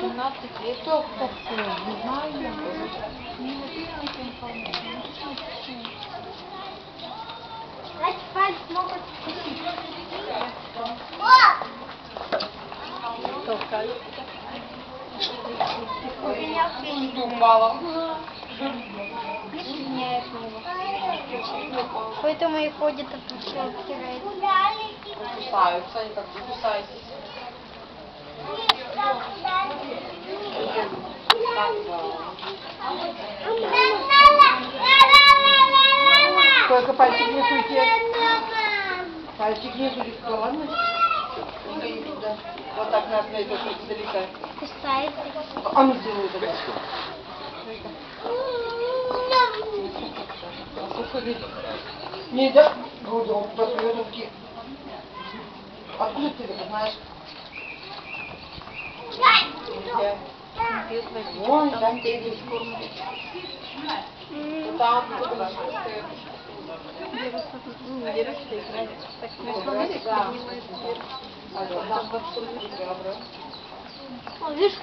17 лет. Кто такой? Не знаю. Не написано информацию. Значит, палец могут вкусить. Толкай. У меня феник. Упала. Нет, Поэтому и ходит, а тут все обтирает. Кусаются, они как-то кусаются. Только пальчик не суйте. Пальчик не суйте, ладно? Да. Вот так надо найти издалека. Кусается. А ну сделай это. Не, да? Грудом, посмотри, руки. Откуда ты это знаешь? Вон, там ты там Видишь,